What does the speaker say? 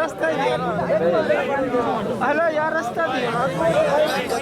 रास्ता दियो हेलो यार रास्ता दियो